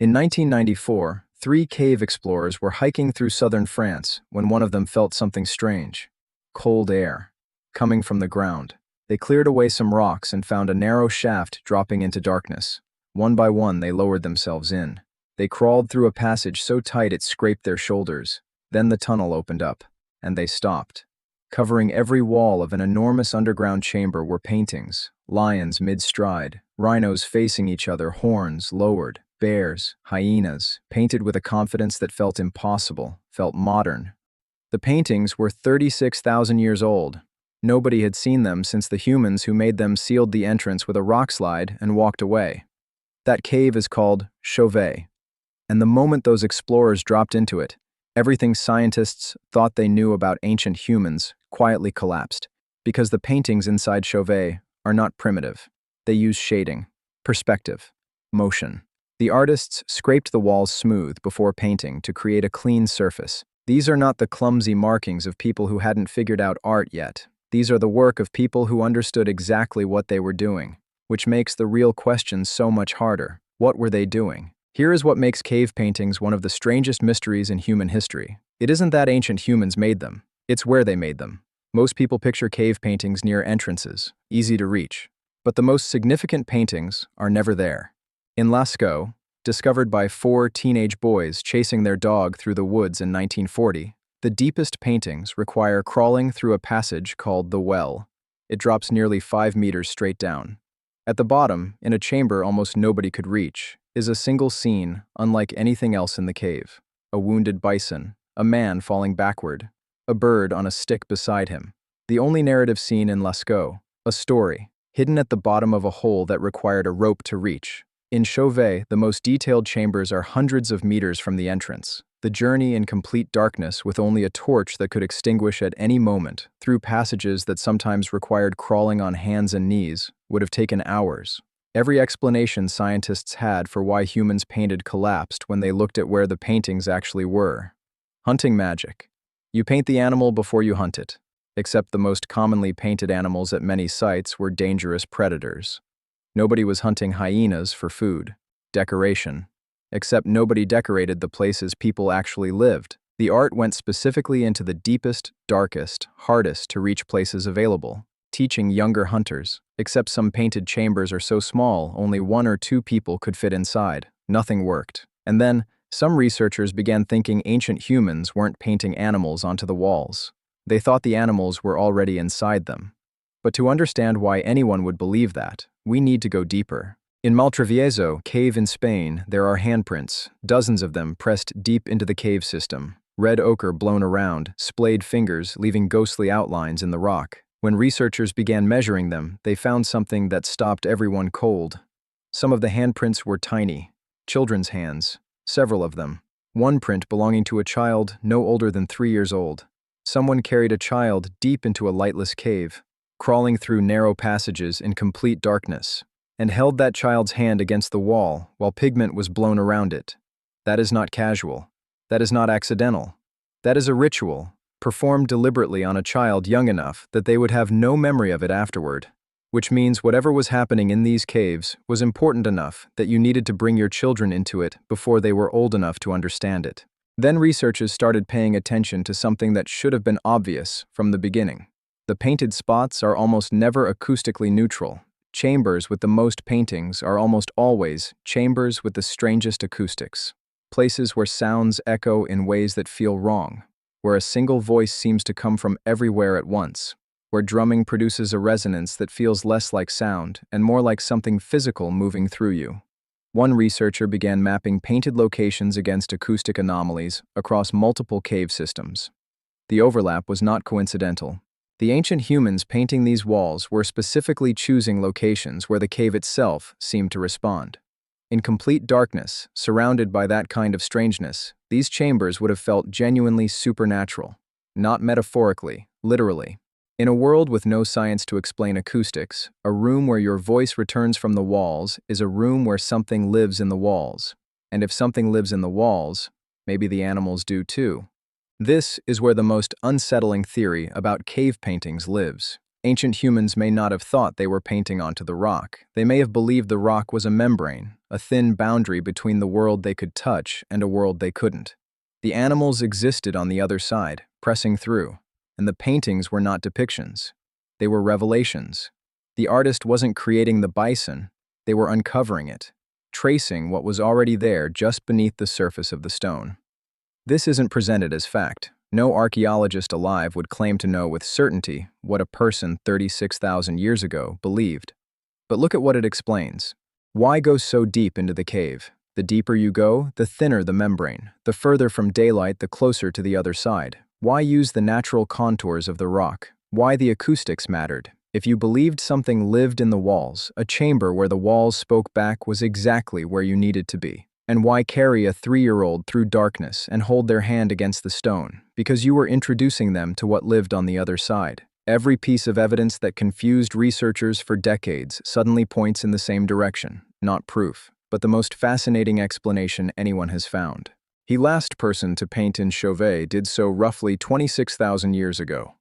In 1994, three cave explorers were hiking through southern France when one of them felt something strange. Cold air. Coming from the ground. They cleared away some rocks and found a narrow shaft dropping into darkness. One by one, they lowered themselves in. They crawled through a passage so tight it scraped their shoulders. Then the tunnel opened up, and they stopped. Covering every wall of an enormous underground chamber were paintings, lions mid-stride, rhinos facing each other, horns lowered, bears, hyenas, painted with a confidence that felt impossible, felt modern. The paintings were 36,000 years old. Nobody had seen them since the humans who made them sealed the entrance with a rockslide and walked away. That cave is called Chauvet. And the moment those explorers dropped into it, everything scientists thought they knew about ancient humans quietly collapsed, because the paintings inside Chauvet are not primitive. They use shading, perspective, motion. The artists scraped the walls smooth before painting to create a clean surface. These are not the clumsy markings of people who hadn't figured out art yet. These are the work of people who understood exactly what they were doing, which makes the real question so much harder. What were they doing? Here is what makes cave paintings one of the strangest mysteries in human history. It isn't that ancient humans made them, it's where they made them. Most people picture cave paintings near entrances, easy to reach. But the most significant paintings are never there. In Lascaux, discovered by four teenage boys chasing their dog through the woods in 1940, the deepest paintings require crawling through a passage called the well. It drops nearly 5 meters straight down. At the bottom, in a chamber almost nobody could reach, is a single scene unlike anything else in the cave. A wounded bison, a man falling backward, a bird on a stick beside him. The only narrative scene in Lascaux, a story, hidden at the bottom of a hole that required a rope to reach. In Chauvet, the most detailed chambers are hundreds of meters from the entrance. The journey in complete darkness with only a torch that could extinguish at any moment, through passages that sometimes required crawling on hands and knees, would have taken hours. Every explanation scientists had for why humans painted collapsed when they looked at where the paintings actually were. Hunting magic. You paint the animal before you hunt it, except the most commonly painted animals at many sites were dangerous predators. Nobody was hunting hyenas for food, decoration, except nobody decorated the places people actually lived. The art went specifically into the deepest, darkest, hardest to reach places available, teaching younger hunters, except some painted chambers are so small only 1 or 2 people could fit inside. Nothing worked. And then, some researchers began thinking ancient humans weren't painting animals onto the walls. They thought the animals were already inside them. But to understand why anyone would believe that, we need to go deeper. In Maltravieso cave in Spain, there are handprints, dozens of them pressed deep into the cave system. Red ochre blown around, splayed fingers leaving ghostly outlines in the rock. When researchers began measuring them, they found something that stopped everyone cold. Some of the handprints were tiny, children's hands, several of them. One print belonging to a child no older than 3 years old. Someone carried a child deep into a lightless cave, crawling through narrow passages in complete darkness, and held that child's hand against the wall while pigment was blown around it. That is not casual. That is not accidental. That is a ritual, performed deliberately on a child young enough that they would have no memory of it afterward. Which means whatever was happening in these caves was important enough that you needed to bring your children into it before they were old enough to understand it. Then researchers started paying attention to something that should have been obvious from the beginning. The painted spots are almost never acoustically neutral. Chambers with the most paintings are almost always chambers with the strangest acoustics. Places where sounds echo in ways that feel wrong, where a single voice seems to come from everywhere at once, where drumming produces a resonance that feels less like sound and more like something physical moving through you. One researcher began mapping painted locations against acoustic anomalies across multiple cave systems. The overlap was not coincidental. The ancient humans painting these walls were specifically choosing locations where the cave itself seemed to respond. In complete darkness, surrounded by that kind of strangeness, these chambers would have felt genuinely supernatural. Not metaphorically, literally. In a world with no science to explain acoustics, a room where your voice returns from the walls is a room where something lives in the walls. And if something lives in the walls, maybe the animals do too. This is where the most unsettling theory about cave paintings lives. Ancient humans may not have thought they were painting onto the rock. They may have believed the rock was a membrane, a thin boundary between the world they could touch and a world they couldn't. The animals existed on the other side, pressing through, and the paintings were not depictions. They were revelations. The artist wasn't creating the bison, they were uncovering it, tracing what was already there just beneath the surface of the stone. This isn't presented as fact. No archaeologist alive would claim to know with certainty what a person 36,000 years ago believed. But look at what it explains. Why go so deep into the cave? The deeper you go, the thinner the membrane. The further from daylight, the closer to the other side. Why use the natural contours of the rock? Why the acoustics mattered? If you believed something lived in the walls, a chamber where the walls spoke back was exactly where you needed to be. And why carry a 3-year-old through darkness and hold their hand against the stone? Because you were introducing them to what lived on the other side. Every piece of evidence that confused researchers for decades suddenly points in the same direction, not proof, but the most fascinating explanation anyone has found. The last person to paint in Chauvet did so roughly 26,000 years ago.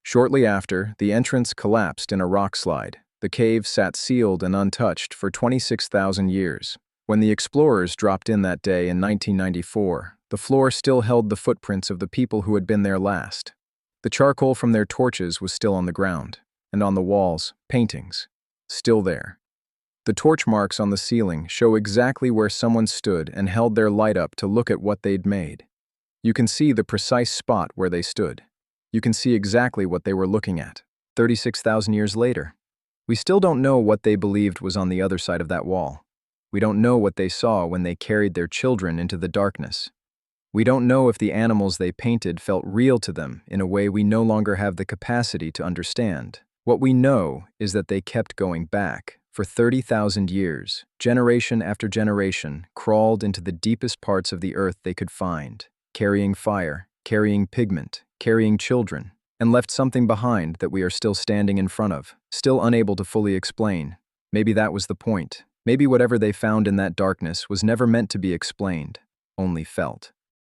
Shortly after, the entrance collapsed in a rockslide. The cave sat sealed and untouched for 26,000 years. When the explorers dropped in that day in 1994, the floor still held the footprints of the people who had been there last. The charcoal from their torches was still on the ground, and on the walls, paintings, still there. The torch marks on the ceiling show exactly where someone stood and held their light up to look at what they'd made. You can see the precise spot where they stood. You can see exactly what they were looking at. 36,000 years later, we still don't know what they believed was on the other side of that wall. We don't know what they saw when they carried their children into the darkness. We don't know if the animals they painted felt real to them in a way we no longer have the capacity to understand. What we know is that they kept going back. For 30,000 years, generation after generation crawled into the deepest parts of the earth they could find, carrying fire, carrying pigment, carrying children, and left something behind that we are still standing in front of, still unable to fully explain. Maybe that was the point. Maybe whatever they found in that darkness was never meant to be explained, only felt.